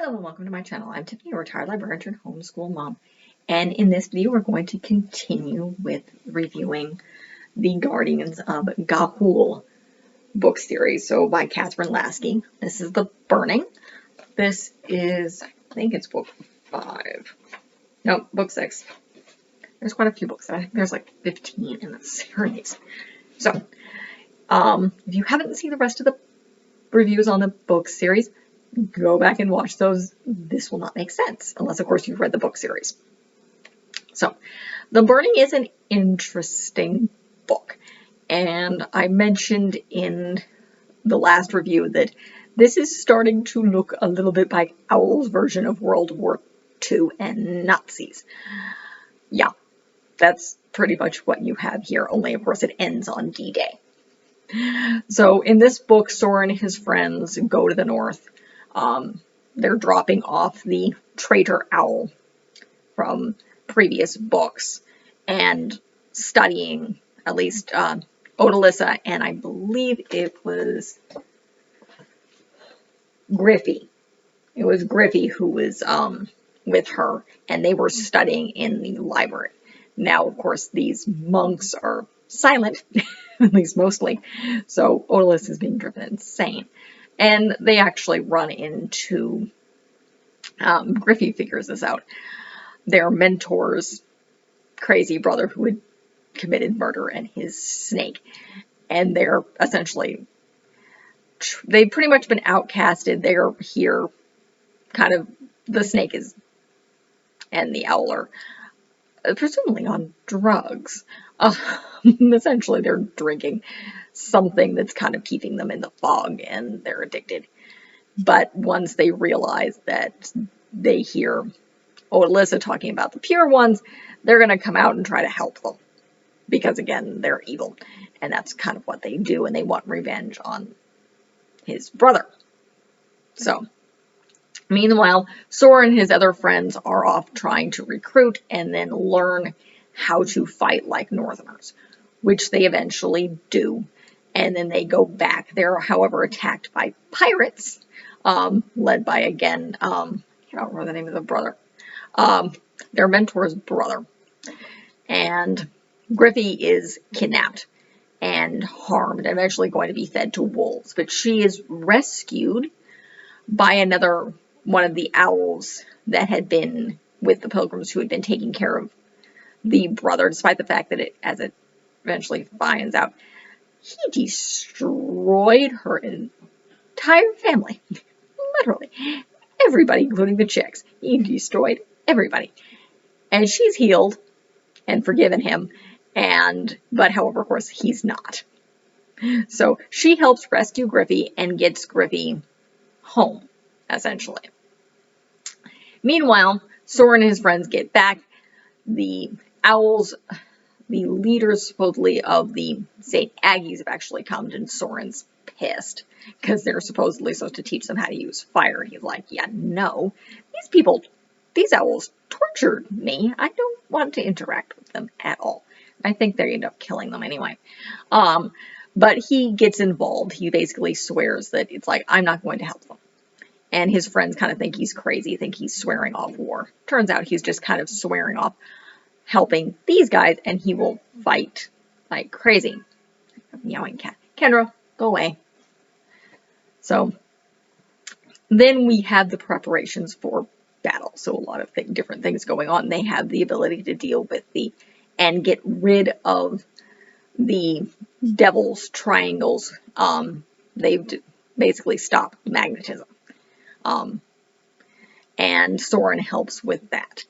Hello and welcome to my channel. I'm Tiffany, a retired librarian turned homeschool mom. And in this video, we're going to continue with reviewing the Guardians of Ga'Hoole book series, so by Kathryn Lasky. This is The Burning. This is, I think it's book 5. No, book 6. There's quite a few books. I think there's like 15 in the series. So, if you haven't seen the rest of the reviews on the book series, go back and watch those. This will not make sense unless, of course, you've read the book series. So, The Burning is an interesting book. And I mentioned in the last review that this is starting to look a little bit like Owl's version of World War II and Nazis. Yeah, that's pretty much what you have here, only, of course, it ends on D-Day. So, in this book, Soren and his friends go to the north. They're dropping off the traitor owl from previous books and studying, at least, Odalissa, and I believe it was Griffey. It was Griffey who was with her, and they were studying in the library. Now, of course, these monks are silent, at least mostly, so Odalissa is being driven insane. And they actually run into, Griffey figures this out, their mentor's crazy brother who had committed murder and his snake. And they're essentially, they've pretty much been outcasted. They're here, kind of, the snake is, and the owl are presumably on drugs. Essentially, they're drinking something that's kind of keeping them in the fog, and they're addicted. But once they realize that they hear Odalissa talking about the pure ones, they're going to come out and try to help them. Because, again, they're evil. And that's kind of what they do, and they want revenge on his brother. So, meanwhile, Soren and his other friends are off trying to recruit and then learn how to fight like Northerners, which they eventually do. And then they go back. They're, however, attacked by pirates, led by, again, I don't remember the name of the brother, their mentor's brother. And Griffey is kidnapped and harmed, and eventually going to be fed to wolves. But she is rescued by another one of the owls that had been with the pilgrims, who had been taking care of the brother, despite the fact that as it eventually finds out, he destroyed her entire family. Literally. Everybody, including the chicks. He destroyed everybody. And she's healed and forgiven him. But however, of course, he's not. So she helps rescue Griffey and gets Griffey home, essentially. Meanwhile, Soren and his friends get back. The owls, the leaders supposedly of the St. Aggies, have actually come, and Soren's pissed because they're supposedly supposed to teach them how to use fire. He's like, yeah, no, these owls tortured me. I don't want to interact with them at all. I think they end up killing them anyway. But he gets involved. He basically swears that it's like, I'm not going to help them. And his friends kind of think he's crazy, think he's swearing off war. Turns out he's just kind of swearing off helping these guys, and he will fight like crazy. Meowing cat. Kendra, go away. So then we have the preparations for battle. So a lot of different things going on. They have the ability to deal with and get rid of the devil's triangles. They've basically stopped magnetism. And Soren helps with that.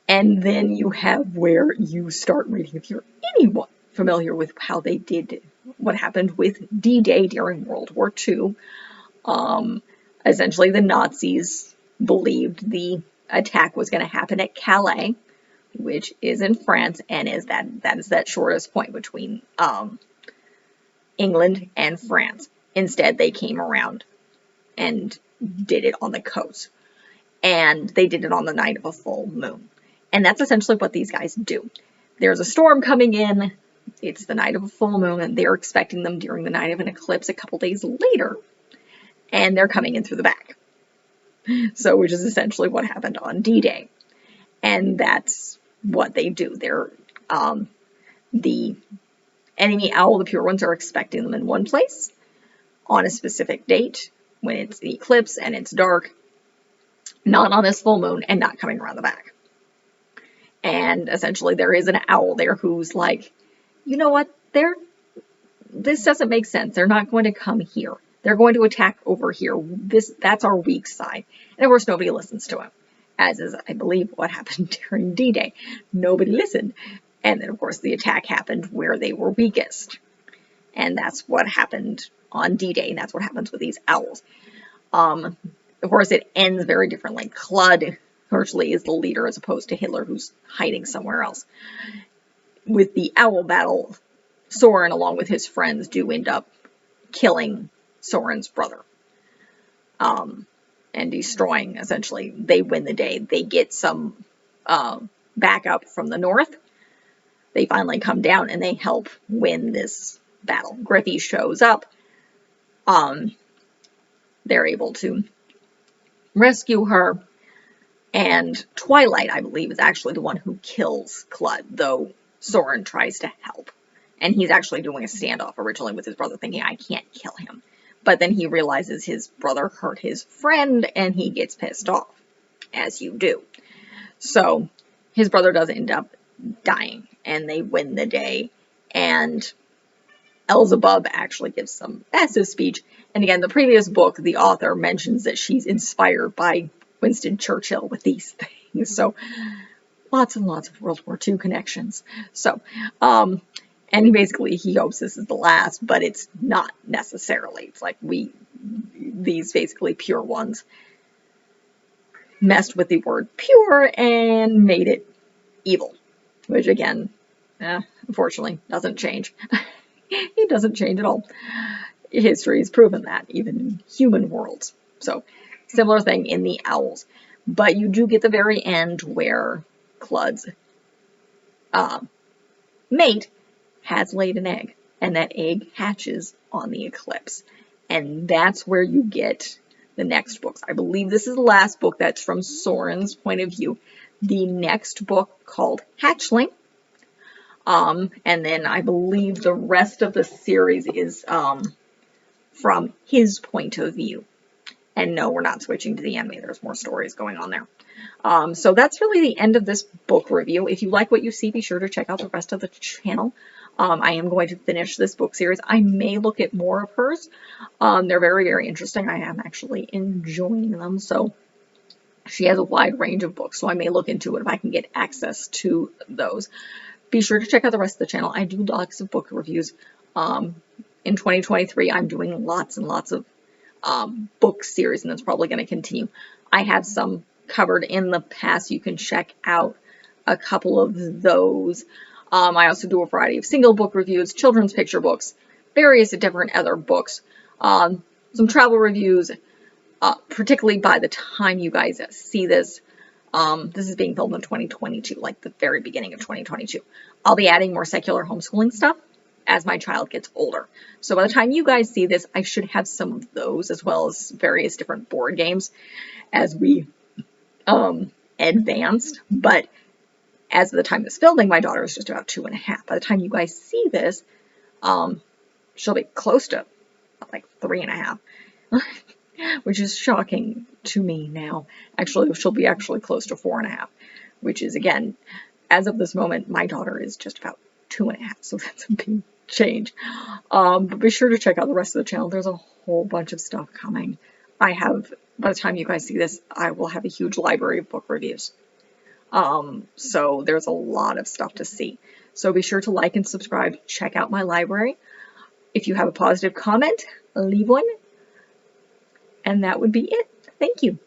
And then you have where you start reading, if you're anyone familiar with how they did, what happened with D-Day during World War II. Essentially, the Nazis believed the attack was going to happen at Calais, which is in France, and that is that shortest point between England and France. Instead, they came around and did it on the coast. And they did it on the night of a full moon. And that's essentially what these guys do. There's a storm coming in. It's the night of a full moon, and they're expecting them during the night of an eclipse a couple days later. And they're coming in through the back. So, which is essentially what happened on D-Day. And that's what they do. They're, the enemy owl, the pure ones, are expecting them in one place on a specific date when it's the eclipse and it's dark, not on this full moon, and not coming around the back. And essentially there is an owl there who's like, you know what, this doesn't make sense. They're not going to come here. They're going to attack over here. That's our weak side. And of course nobody listens to him, as is, I believe, what happened during D-Day. Nobody listened. And then of course the attack happened where they were weakest. And that's what happened on D-Day, and that's what happens with these owls. Of course, it ends very differently. Clud virtually is the leader as opposed to Hitler, who's hiding somewhere else. With the owl battle, Soren, along with his friends, do end up killing Soren's brother. And destroying, essentially. They win the day. They get some backup from the north. They finally come down and they help win this battle. Griffey shows up. They're able to rescue her, and Twilight, I believe, is actually the one who kills Clud, though Soren tries to help. And he's actually doing a standoff originally with his brother, thinking, I can't kill him. But then he realizes his brother hurt his friend, and he gets pissed off, as you do. So his brother does end up dying, and they win the day, and Elzebub actually gives some massive speech. And again, the previous book, the author mentions that she's inspired by Winston Churchill with these things. So lots and lots of World War II connections. So, and he hopes this is the last, but it's not necessarily. It's like these basically pure ones messed with the word pure and made it evil, which again, unfortunately doesn't change. It doesn't change at all. History has proven that, even in human worlds. So, similar thing in the owls. But you do get the very end where Clud's mate has laid an egg, and that egg hatches on the eclipse. And that's where you get the next books. I believe this is the last book that's from Soren's point of view. The next book, called Hatchling, and then I believe the rest of the series is from his point of view. And no, we're not switching to the anime. There's more stories going on there. So that's really the end of this book review. If you like what you see, be sure to check out the rest of the channel. I am going to finish this book series. I may look at more of hers. They're very, very interesting. I am actually enjoying them. So she has a wide range of books, so I may look into it if I can get access to those. Be sure to check out the rest of the channel. I do lots of book reviews. In 2023, I'm doing lots and lots of book series, and that's probably going to continue. I have some covered in the past. You can check out a couple of those. I also do a variety of single book reviews, children's picture books, various different other books, some travel reviews, particularly by the time you guys see this. This is being filmed in 2022, like the very beginning of 2022. I'll be adding more secular homeschooling stuff as my child gets older. So by the time you guys see this, I should have some of those, as well as various different board games as we advanced. But as of the time of this filming, my daughter is just about 2.5. By the time you guys see this, she'll be close to like 3.5. Which is shocking to me now. Actually, she'll be actually close to 4.5, which is, again, as of this moment, my daughter is just about 2.5, so that's a big change. But be sure to check out the rest of the channel. There's a whole bunch of stuff coming. By the time you guys see this, I will have a huge library of book reviews. So there's a lot of stuff to see. So be sure to like and subscribe. Check out my library. If you have a positive comment, leave one. And that would be it. Thank you.